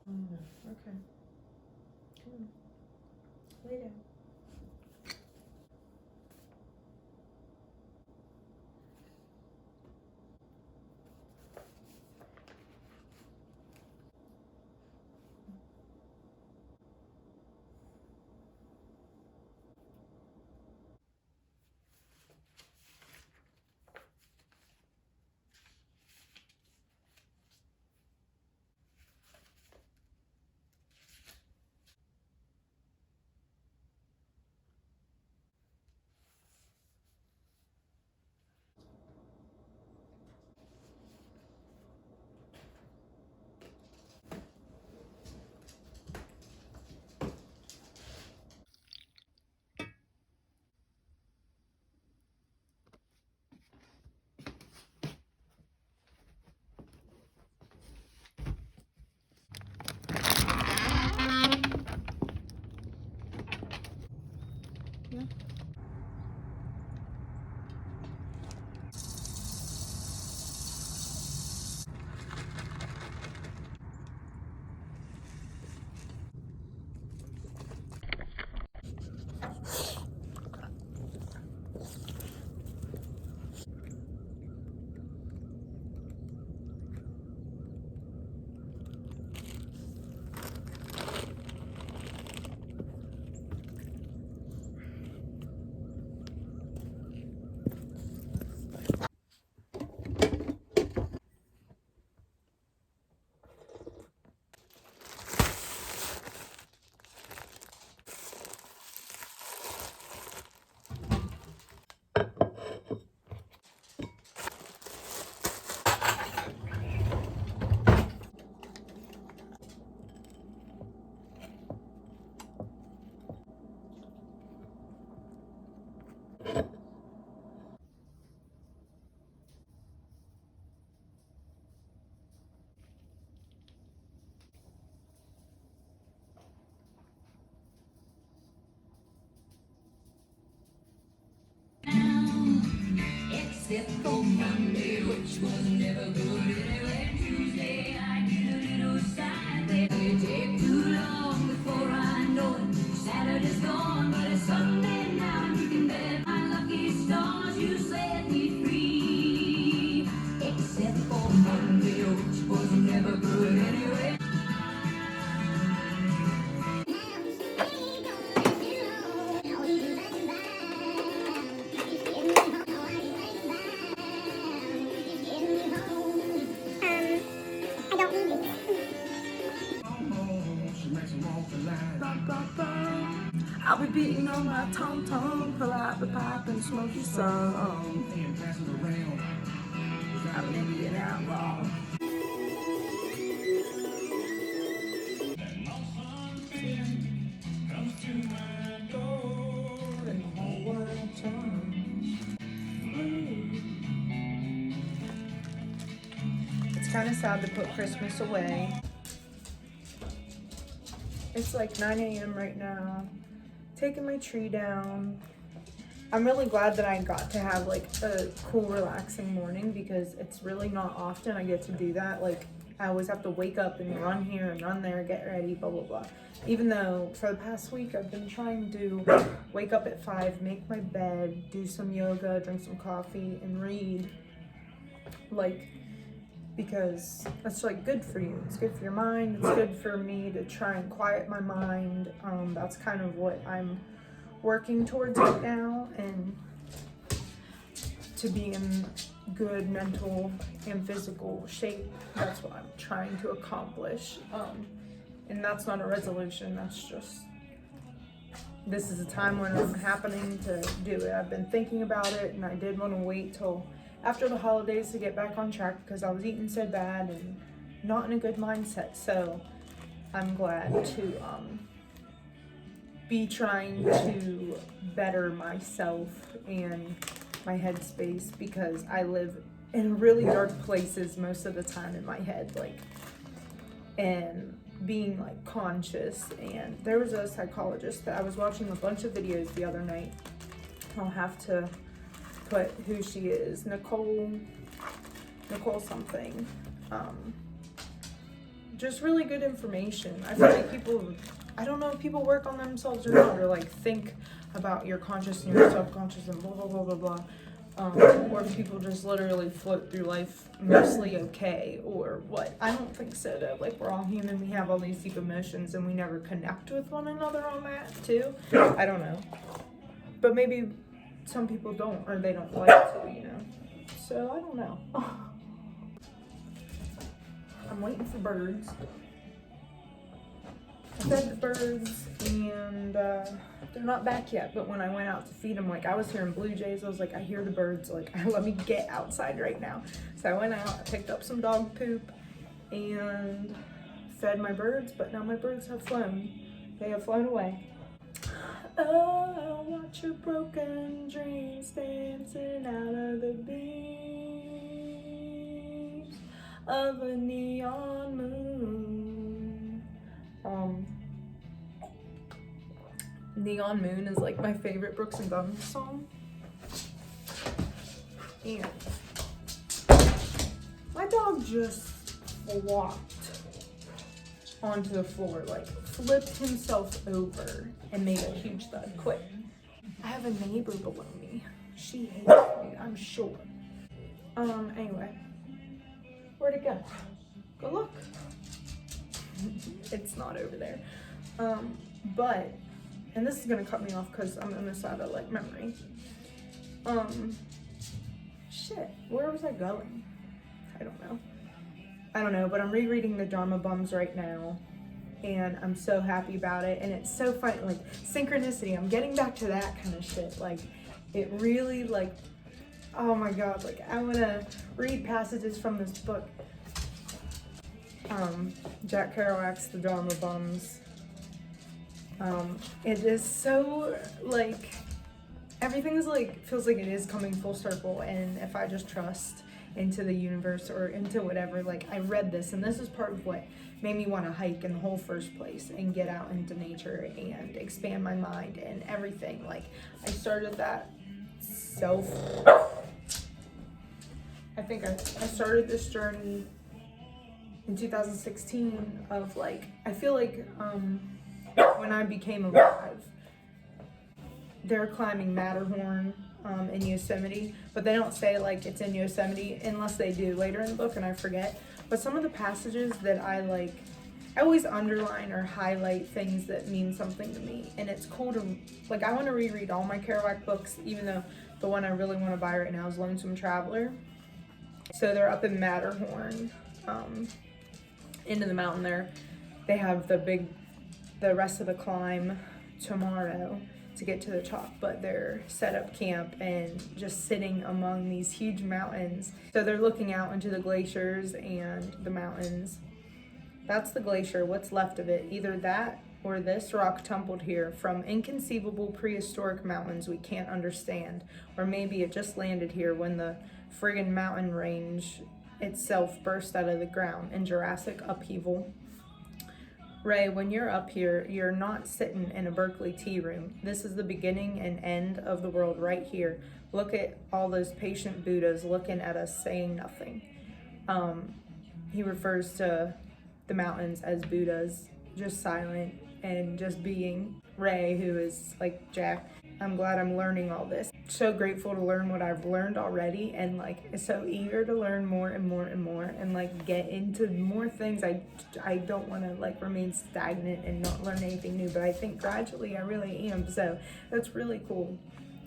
Okay. Come on. Lay down. Yeah. Except for Monday, which was never good anyway. Tuesday, I get a little side. It take too long before I know it. Saturday's gone, but it's Sunday now, and you can bet my lucky stars you set me free. Except for Monday, which was never good anyway. I'll be beating on my tom-tom, pull out the pipe and smoke you some. I'm an Indian outlaw. It's kind of sad to put Christmas away. It's like 9 a.m. right now. Taking my tree down. I'm really glad that I got to have like a cool, relaxing morning because it's really not often I get to do that. Like, I always have to wake up and run here and run there, get ready, blah, blah, blah. Even though for the past week I've been trying to wake up at 5, make my bed, do some yoga, drink some coffee, and read. Like, because that's like good for you. It's good for your mind. It's good for me to try and quiet my mind. That's kind of what I'm working towards right now, and to be in good mental and physical shape. That's what I'm trying to accomplish. And that's not a resolution. That's just, this is a time when I'm happening to do it. I've been thinking about it, and I did want to wait till after the holidays to get back on track because I was eating so bad and not in a good mindset. So I'm glad to be trying to better myself and my headspace because I live in really dark places most of the time in my head, like, and being like conscious. And there was a psychologist that I was watching a bunch of videos the other night. I'll have to put who she is, Nicole something. just really good information. I feel like people, I don't know if people work on themselves or not, or like think about your conscious and your subconscious and blah blah blah blah blah. Or if people just literally float through life mostly okay, or what. I don't think so though. Like, we're all human, we have all these deep emotions, and we never connect with one another on that too. I don't know. But maybe some people don't, or they don't like to, you know. So I don't know. I'm waiting for birds. I fed the birds, and they're not back yet, but when I went out to feed them, like, I was hearing blue jays. I was like, I hear the birds, like, let me get outside right now. So I went out, I picked up some dog poop, and fed my birds, but now my birds have flown. They have flown away. Oh, watch your broken dreams dancing out of the beams of a neon moon. Neon Moon is like my favorite Brooks and Dunn song. And my dog just walked onto the floor, like flipped himself over and made a huge thud. Quit. I have a neighbor below me. She hates me, I'm sure. Anyway. Where'd it go? Go look. It's not over there. But, and this is gonna cut me off because I'm almost out of like memory. Shit, where was I going? I don't know, but I'm rereading the Dharma Bums right now, and I'm so happy about it, and it's so fun, like, synchronicity, I'm getting back to that kind of shit, like, it really, like, oh my god, like, I wanna read passages from this book. Jack Kerouac's The Dharma Bums. It is so, like, everything's like, feels like it is coming full circle, and if I just trust into the universe or into whatever, like, I read this, and this is part of what made me want to hike in the whole first place and get out into nature and expand my mind and everything. Like, I started that I think I started this journey in 2016 of, like, I feel like when I became alive, they're climbing Matterhorn in Yosemite, but they don't say like it's in Yosemite unless they do later in the book, and I forget. But some of the passages that I like, I always underline or highlight things that mean something to me, and it's cool to, like, I want to reread all my Kerouac books, even though the one I really want to buy right now is Lonesome Traveler. So they're up in Matterhorn, into the mountain there. They have the rest of the climb tomorrow to get to the top, but they're set up camp and just sitting among these huge mountains. So they're looking out into the glaciers and the mountains. That's the glacier, what's left of it. Either that or this rock tumbled here from inconceivable prehistoric mountains we can't understand. Or maybe it just landed here when the friggin' mountain range itself burst out of the ground in Jurassic upheaval. Ray, when you're up here, you're not sitting in a Berkeley tea room. This is the beginning and end of the world right here. Look at all those patient Buddhas looking at us saying nothing. He refers to the mountains as Buddhas, just silent and just being. Ray, who is like Jack, I'm glad I'm learning all this. So grateful to learn what I've learned already, and like so eager to learn more and more and more, and like get into more things. I don't want to like remain stagnant and not learn anything new, but I think gradually I really am. So that's really cool,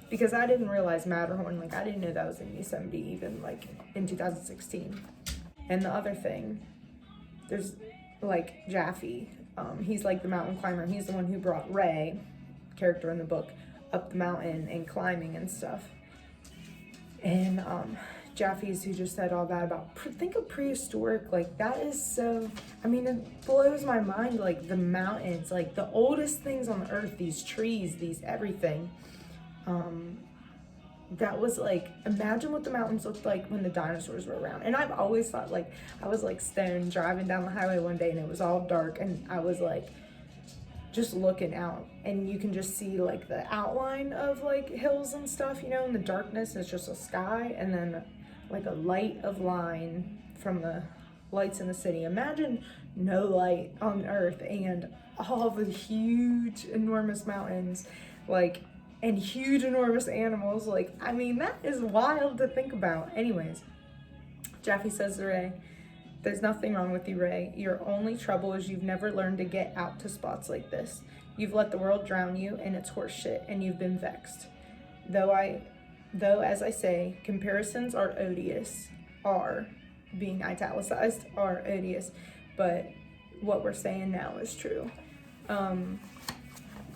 because I didn't realize Matterhorn, like I didn't know that was in Yosemite even like in 2016. And the other thing, there's like Jaffe, he's like the mountain climber. He's the one who brought Ray, character in the book, up the mountain and climbing and stuff. And Jaffe's who just said all that about, think of prehistoric, like that is so, I mean, it blows my mind, like the mountains, like the oldest things on the earth, these trees, these everything. That was like, imagine what the mountains looked like when the dinosaurs were around. And I've always thought, like, I was like stoned driving down the highway one day and it was all dark, and I was like just looking out, and you can just see like the outline of like hills and stuff, you know, in the darkness. It's just a sky, and then like a light of line from the lights in the city. Imagine no light on Earth and all the huge, enormous mountains, like, and huge, enormous animals. Like, I mean, that is wild to think about. Anyways, Jaffe says to Ray, "There's nothing wrong with you, Ray. Your only trouble is you've never learned to get out to spots like this. You've let the world drown you in its horse shit, and you've been vexed. Though, as I say, comparisons are odious, are, being italicized, are odious, but what we're saying now is true."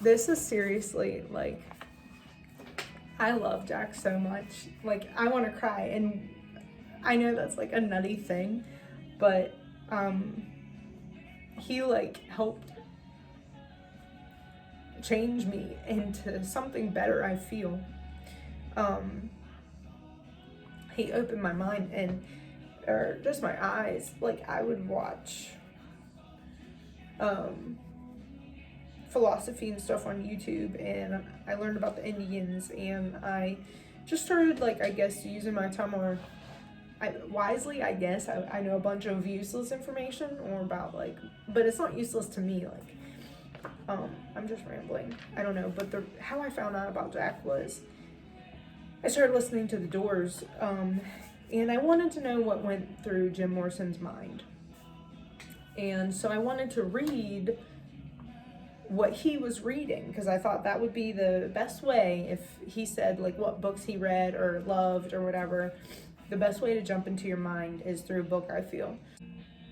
This is seriously, like, I love Jack so much. Like, I want to cry, and I know that's like a nutty thing, but he like helped change me into something better, I feel. He opened my mind or just my eyes. Like, I would watch philosophy and stuff on YouTube, and I learned about the Indians, and I just started, like, I guess, using my time more wisely, I guess. I know a bunch of useless information, or about, like, but it's not useless to me, like, I'm just rambling, I don't know, but how I found out about Jack was, I started listening to The Doors, and I wanted to know what went through Jim Morrison's mind, and so I wanted to read what he was reading, because I thought that would be the best way. If he said, like, what books he read or loved or whatever, the best way to jump into your mind is through a book, I feel.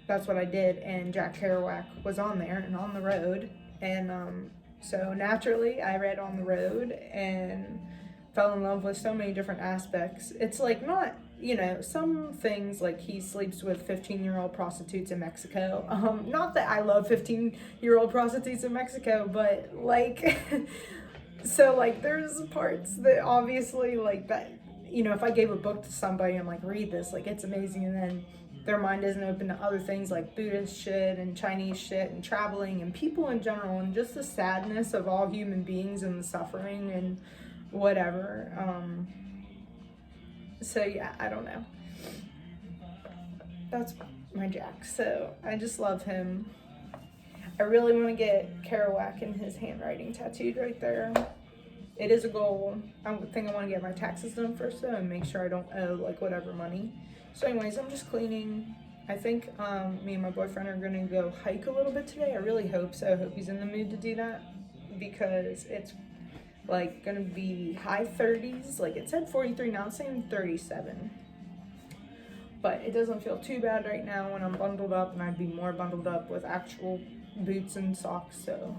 That's what I did, and Jack Kerouac was on there, and On the Road, and so naturally I read On the Road and fell in love with so many different aspects. It's like, not, you know, some things, like he sleeps with 15-year-old prostitutes in Mexico. Not that I love 15-year-old prostitutes in Mexico, but like, so like there's parts that obviously, like, that, you know, if I gave a book to somebody, I'm like, read this, like, it's amazing, and then their mind isn't open to other things like Buddhist shit and Chinese shit and traveling and people in general, and just the sadness of all human beings and the suffering and whatever. So yeah, I don't know. That's my Jack. So I just love him. I really want to get Kerouac and his handwriting tattooed right there. It is a goal. I think I want to get my taxes done first, though, and make sure I don't owe, like, whatever money. So anyways, I'm just cleaning. I think me and my boyfriend are going to go hike a little bit today. I really hope so. I hope he's in the mood to do that, because it's like gonna be high 30s. Like, it said 43, now it's saying 37, but it doesn't feel too bad right now when I'm bundled up, and I'd be more bundled up with actual boots and socks. So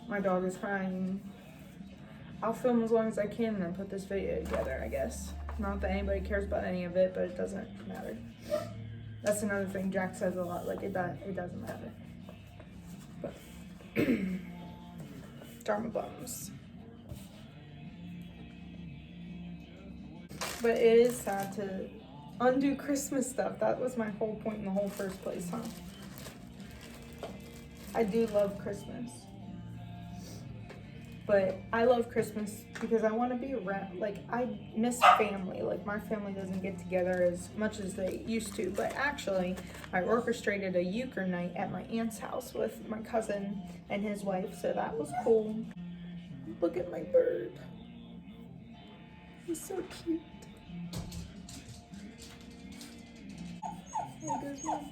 my dog is crying. I'll film as long as I can and then put this video together, I guess. Not that anybody cares about any of it, but it doesn't matter. That's another thing Jack says a lot, like, it doesn't matter. But Dharma bums. But it is sad to undo Christmas stuff. That was my whole point in the whole first place, huh? I do love Christmas. But I love Christmas because I want to be around. Like, I miss family. Like, my family doesn't get together as much as they used to. But actually, I orchestrated a euchre night at my aunt's house with my cousin and his wife. So that was cool. Look at my bird. He's so cute. There goes Mom.